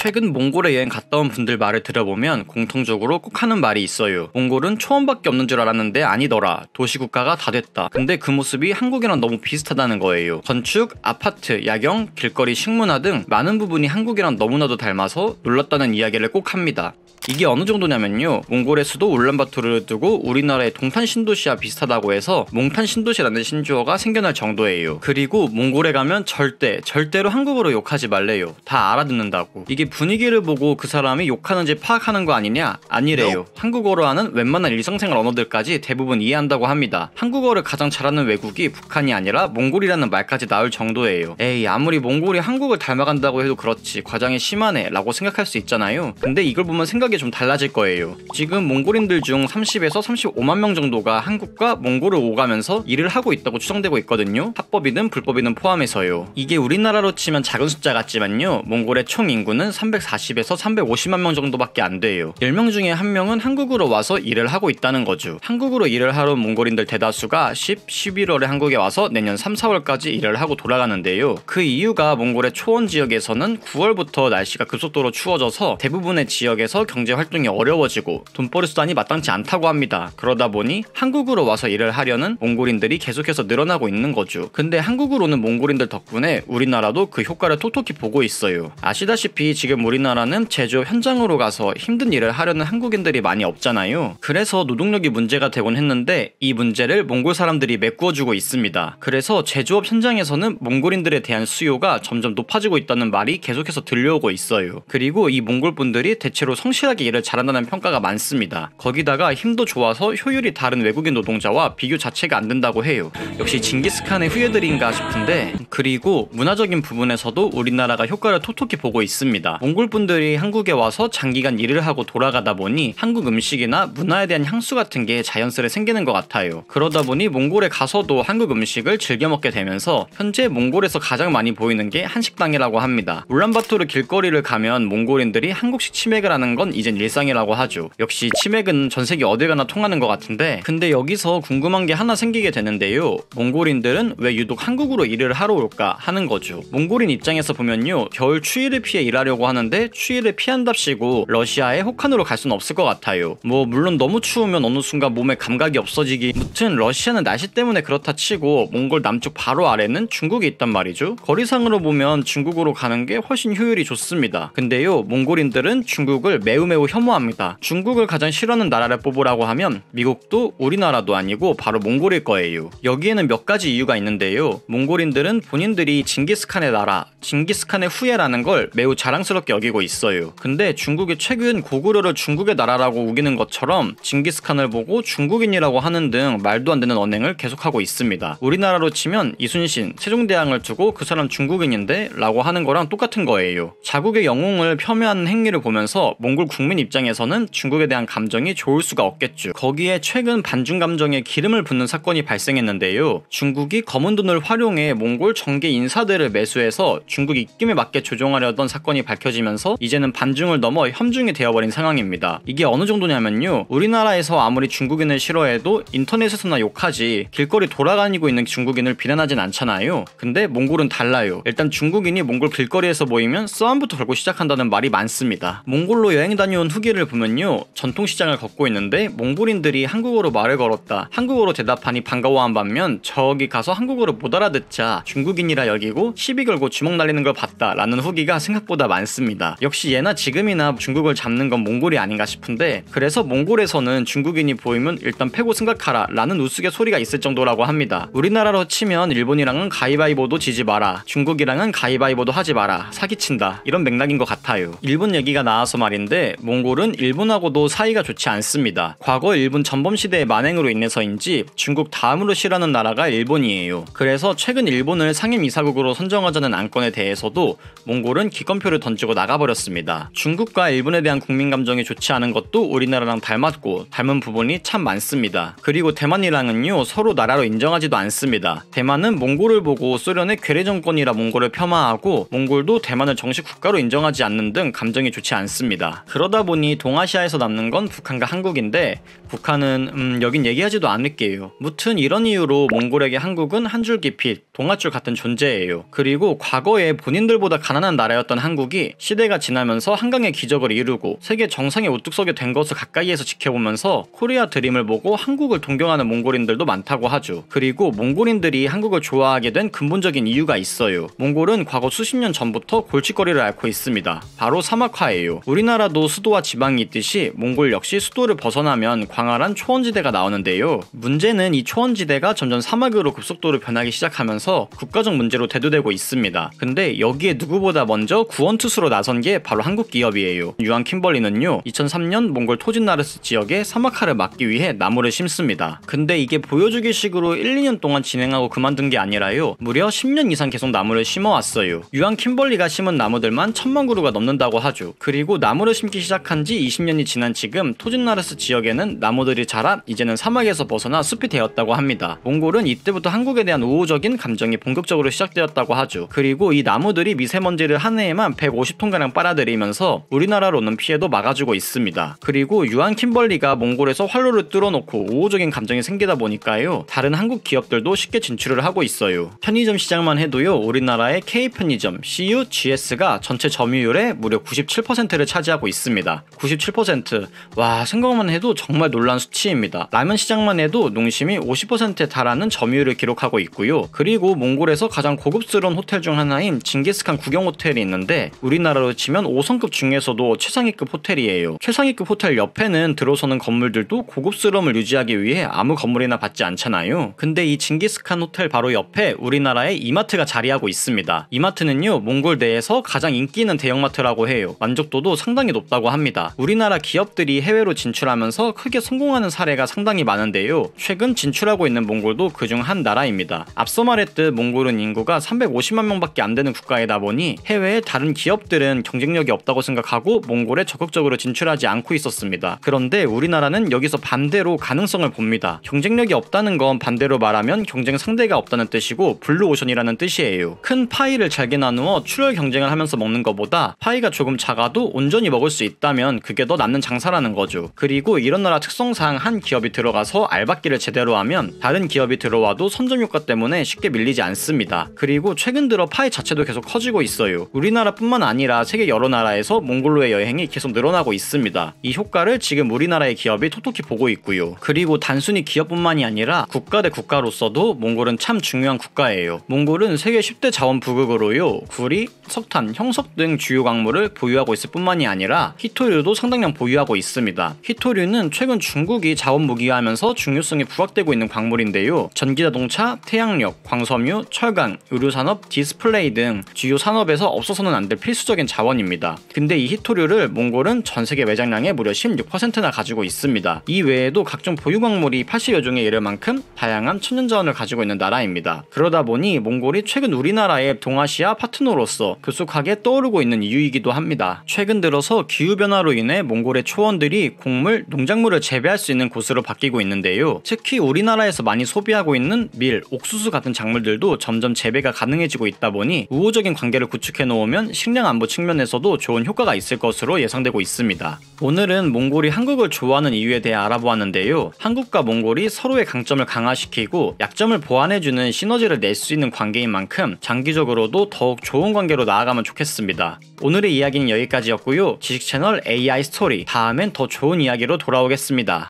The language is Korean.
최근 몽골에 여행 갔다 온 분들 말을 들어보면 공통적으로 꼭 하는 말이 있어요. 몽골은 초원밖에 없는 줄 알았는데 아니더라. 도시국가가 다 됐다. 근데 그 모습이 한국이랑 너무 비슷하다는 거예요. 건축, 아파트, 야경, 길거리 식문화 등 많은 부분이 한국이랑 너무나도 닮아서 놀랐다는 이야기를 꼭 합니다. 이게 어느 정도냐면요, 몽골의 수도 울란바토르를 두고 우리나라의 동탄 신도시와 비슷하다고 해서 몽탄 신도시라는 신조어가 생겨날 정도예요. 그리고 몽골에 가면 절대로 한국어로 욕하지 말래요. 다 알아듣는다고. 이게 분위기를 보고 그 사람이 욕하는지 파악하는 거 아니냐? 아니래요. 한국어로 하는 웬만한 일상생활 언어들까지 대부분 이해한다고 합니다. 한국어를 가장 잘하는 외국이 북한이 아니라 몽골이라는 말까지 나올 정도예요. 에이, 아무리 몽골이 한국을 닮아간다고 해도 그렇지 과장이 심하네 라고 생각할 수 있잖아요. 근데 이걸 보면 생각이 좀 달라질 거예요. 지금 몽골인들 중 30에서 35만 명 정도가 한국과 몽골을 오가면서 일을 하고 있다고 추정되고 있거든요. 합법이든 불법이든 포함해서요. 이게 우리나라로 치면 작은 숫자 같지만요, 몽골의 총 인구는 340에서 350만 명 정도밖에 안 돼요. 10명 중에 1명은 한국으로 와서 일을 하고 있다는 거죠. 한국으로 일을 하러 온 몽골인들 대다수가 11월에 한국에 와서 내년 3, 4월까지 일을 하고 돌아가는데요. 그 이유가 몽골의 초원 지역에서는 9월부터 날씨가 급속도로 추워져서 대부분의 지역에서 경제 활동이 어려워지고 돈벌이 수단이 마땅치 않다고 합니다. 그러다 보니 한국으로 와서 일을 하려는 몽골인들이 계속해서 늘어나고 있는 거죠. 근데 한국으로 오는 몽골인들 덕분에 우리나라도 그 효과를 톡톡히 보고 있어요. 아시다시피 지금 우리나라는 제조업 현장으로 가서 힘든 일을 하려는 한국인들이 많이 없잖아요. 그래서 노동력이 문제가 되곤 했는데 이 문제를 몽골 사람들이 메꾸어주고 있습니다. 그래서 제조업 현장에서는 몽골인들에 대한 수요가 점점 높아지고 있다는 말이 계속해서 들려오고 있어요. 그리고 이 몽골 분들이 대체로 성실하게 일을 잘한다는 평가가 많습니다. 거기다가 힘도 좋아서 효율이 다른 외국인 노동자와 비교 자체가 안 된다고 해요. 역시 징기스칸의 후예들인가 싶은데, 그리고 문화적인 부분에서도 우리나라가 효과를 톡톡히 보고 있습니다. 몽골 분들이 한국에 와서 장기간 일을 하고 돌아가다 보니 한국 음식이나 문화에 대한 향수 같은 게 자연스레 생기는 것 같아요. 그러다 보니 몽골에 가서도 한국 음식을 즐겨 먹게 되면서 현재 몽골에서 가장 많이 보이는 게 한식당이라고 합니다. 울란바토르 길거리를 가면 몽골인들이 한국식 치맥을 하는 건 이젠 일상이라고 하죠. 역시 치맥은 전 세계 어딜 가나 통하는 것 같은데, 근데 여기서 궁금한 게 하나 생기게 되는데요. 몽골인들은 왜 유독 한국으로 일을 하러 올까 하는 거죠. 몽골인 입장에서 보면요, 겨울 추위를 피해 일하려고 하는데 추위를 피한답시고 러시아에 혹한으로 갈 수는 없을 것 같아요. 물론 너무 추우면 어느 순간 몸에 감각이 없어지기, 무튼 러시아는 날씨 때문에 그렇다 치고 몽골 남쪽 바로 아래는 중국이 있단 말이죠. 거리상으로 보면 중국으로 가는 게 훨씬 효율이 좋습니다. 근데요, 몽골인들은 중국을 매우 혐오합니다. 중국을 가장 싫어하는 나라를 뽑으라고 하면 미국도 우리나라도 아니고 바로 몽골일 거예요. 여기에는 몇 가지 이유가 있는데요. 몽골인들은 본인들이 징기스칸의 나라, 징기스칸의 후예라는 걸 매우 자랑스럽게 여기고 있어요. 근데 중국이 최근 고구려를 중국의 나라라고 우기는 것처럼 징기스칸을 보고 중국인이라고 하는 등 말도 안 되는 언행을 계속하고 있습니다. 우리나라로 치면 이순신, 세종대왕을 두고 그 사람 중국인인데 라고 하는 거랑 똑같은 거예요. 자국의 영웅을 폄훼하는 행위를 보면서 몽골 국민 입장에서는 중국에 대한 감정이 좋을 수가 없겠죠. 거기에 최근 반중 감정에 기름을 붓는 사건이 발생했는데요. 중국이 검은 돈을 활용해 몽골 정계 인사들을 매수해서 중국 입김에 맞게 조종하려던 사건이 밝혀지면서 이제는 반중을 넘어 혐중이 되어버린 상황입니다. 이게 어느 정도냐면요, 우리나라에서 아무리 중국인을 싫어해도 인터넷에서나 욕하지 길거리 돌아다니고 있는 중국인을 비난하진 않잖아요. 근데 몽골은 달라요. 일단 중국인이 몽골 길거리에서 보이면 싸움부터 걸고 시작한다는 말이 많습니다. 몽골로 여행 다녀온 후기를 보면요, 전통시장을 걷고 있는데 몽골인들이 한국어로 말을 걸었다. 한국어로 대답하니 반가워한 반면 저기 가서 한국어를 못 알아듣자 중국인이라 여기고 시비 걸고 주먹 날리는 걸 봤다 라는 후기가 생각보다 많습니다. 역시 예나 지금이나 중국을 잡는 건 몽골이 아닌가 싶은데, 그래서 몽골에서는 중국인이 보이면 일단 패고 생각하라 라는 우스갯소리가 있을 정도라고 합니다. 우리나라로 치면 일본이랑은 가위바위보도 지지 마라, 중국이랑은 가위바위보도 하지 마라, 사기친다, 이런 맥락인 것 같아요. 일본 얘기가 나와서 말인데 몽골은 일본하고도 사이가 좋지 않습니다. 과거 일본 전범시대의 만행으로 인해서인지 중국 다음으로 싫어하는 나라가 일본이에요. 그래서 최근 일본을 상임이사국으로 선정하자는 안건에 대해서도 몽골은 기권표를 던지고 나가버렸습니다. 중국과 일본에 대한 국민 감정이 좋지 않은 것도 우리나라랑 닮았고 닮은 부분이 참 많습니다. 그리고 대만이랑은요, 서로 나라로 인정하지도 않습니다. 대만은 몽골을 보고 소련의 괴뢰 정권이라 몽골을 폄하하고 몽골도 대만을 정식 국가로 인정하지 않는 등 감정이 좋지 않습니다. 그러다 그러다 보니 동아시아에서 남는 건 북한과 한국인데 북한은 여긴 얘기하지도 않을게요. 무튼 이런 이유로 몽골에게 한국은 한 줄 깊이 동아줄 같은 존재예요. 그리고 과거에 본인들보다 가난한 나라였던 한국이 시대가 지나면서 한강의 기적을 이루고 세계 정상에 우뚝 서게 된 것을 가까이에서 지켜보면서 코리아 드림을 보고 한국을 동경하는 몽골인들도 많다고 하죠. 그리고 몽골인들이 한국을 좋아하게 된 근본적인 이유가 있어요. 몽골은 과거 수십 년 전부터 골칫거리를 앓고 있습니다. 바로 사막화예요. 우리나라도 수도와 지방이 있듯이 몽골 역시 수도를 벗어나면 광활한 초원지대가 나오는데요. 문제는 이 초원지대가 점점 사막으로 급속도로 변하기 시작하면서 국가적 문제로 대두되고 있습니다. 근데 여기에 누구보다 먼저 구원투수로 나선 게 바로 한국 기업이에요. 유한 킴벌리는요 2003년 몽골 토진나르스 지역에 사막화를 막기 위해 나무를 심습니다. 근데 이게 보여주기 식으로 1, 2년 동안 진행하고 그만둔 게 아니라요 무려 10년 이상 계속 나무를 심어왔어요. 유한 킴벌리가 심은 나무들만 1000만 그루가 넘는다고 하죠. 그리고 나무를 심기 시작한 지 20년이 지난 지금 토진나르스 지역에는 나무들이 자라 이제는 사막에서 벗어나 숲이 되었다고 합니다. 몽골은 이때부터 한국에 대한 우호적인 감정이 본격적으로 시작되었다고 하죠. 그리고 이 나무들이 미세먼지를 한 해에만 150톤가량 빨아들이면서 우리나라로 오는 피해도 막아주고 있습니다. 그리고 유한 킴벌리가 몽골에서 활로를 뚫어놓고 우호적인 감정이 생기다 보니까요 다른 한국 기업들도 쉽게 진출을 하고 있어요. 편의점 시장만 해도요 우리나라의 K편의점, CU, GS가 전체 점유율의 무려 97%를 차지하고 있습니다. 97%. 와, 생각만 해도 정말 놀라운 수치입니다. 라면 시장만 해도 농심이 50%에 달하는 점유율을 기록하고 있고요. 그리고 몽골에서 가장 고급스러운 호텔 중 하나인 징기스칸 구경 호텔이 있는데 우리나라로 치면 5성급 중에서도 최상위급 호텔이에요. 최상위급 호텔 옆에는 들어서는 건물들도 고급스러움을 유지하기 위해 아무 건물이나 받지 않잖아요. 근데 이 징기스칸 호텔 바로 옆에 우리나라의 이마트가 자리하고 있습니다. 이마트는요 몽골 내에서 가장 인기 있는 대형마트라고 해요. 만족도도 상당히 높다고 합니다. 우리나라 기업들이 해외로 진출하면서 크게 성공하는 사례가 상당히 많은데요. 최근 진출하고 있는 몽골도 그중 한 나라입니다. 앞서 말했듯 몽골은 인구가 350만 명밖에 안 되는 국가이다 보니 해외의 다른 기업들은 경쟁력이 없다고 생각하고 몽골에 적극적으로 진출하지 않고 있었습니다. 그런데 우리나라는 여기서 반대로 가능성을 봅니다. 경쟁력이 없다는 건 반대로 말하면 경쟁 상대가 없다는 뜻이고 블루오션이라는 뜻이에요. 큰 파이를 잘게 나누어 출혈 경쟁을 하면서 먹는 것보다 파이가 조금 작아도 온전히 먹을 수 있다면 그게 더 낫는 장사라는 거죠. 그리고 이런 나라 특성상 한 기업이 들어가서 알박기를 제대로 하면 다른 기업이 들어와도 선점 효과 때문에 쉽게 밀리지 않습니다. 그리고 최근 들어 파이 자체도 계속 커지고 있어요. 우리나라뿐만 아니라 세계 여러 나라에서 몽골로의 여행이 계속 늘어나고 있습니다. 이 효과를 지금 우리나라의 기업이 톡톡히 보고 있고요. 그리고 단순히 기업뿐만이 아니라 국가 대 국가로서도 몽골은 참 중요한 국가예요. 몽골은 세계 10대 자원 부국으로요. 구리, 석탄, 형석 등 주요 광물을 보유하고 있을 뿐만이 아니라 히토류도 상당량 보유하고 있습니다. 히토류는 최근 중국이 자원 무기화하면서 중요성이 부각되고 있는 광물인데요. 전기자동차, 태양력, 광섬유, 철강, 의료산업, 디스플레이 등 주요 산업에서 없어서는 안 될 필수적인 자원입니다. 근데 이 히토류를 몽골은 전 세계 매장량의 무려 16%나 가지고 있습니다. 이 외에도 각종 보유 광물이 80여 종에 이를 만큼 다양한 천연자원을 가지고 있는 나라입니다. 그러다 보니 몽골이 최근 우리나라의 동아시아 파트너로서 급속하게 떠오르고 있는 이유이기도 합니다. 최근 들어서 기후변화로 인해 몽골의 초원들이 곡물, 농작물을 재배할 수 있는 곳으로 바뀌고 있는데요. 특히 우리나라에서 많이 소비하고 있는 밀, 옥수수 같은 작물들도 점점 재배가 가능해지고 있다 보니 우호적인 관계를 구축해 놓으면 식량 안보 측면에서도 좋은 효과가 있을 것으로 예상되고 있습니다. 오늘은 몽골이 한국을 좋아하는 이유에 대해 알아보았는데요. 한국과 몽골이 서로의 강점을 강화시키고 약점을 보완해주는 시너지를 낼 수 있는 관계인 만큼 장기적으로도 더욱 좋은 관계로 나아가면 좋겠습니다. 오늘의 이야기는 여기까지였고요. 지식 채널 AI 스토리, 다음엔 더 좋은 이야기로 돌아오겠습니다.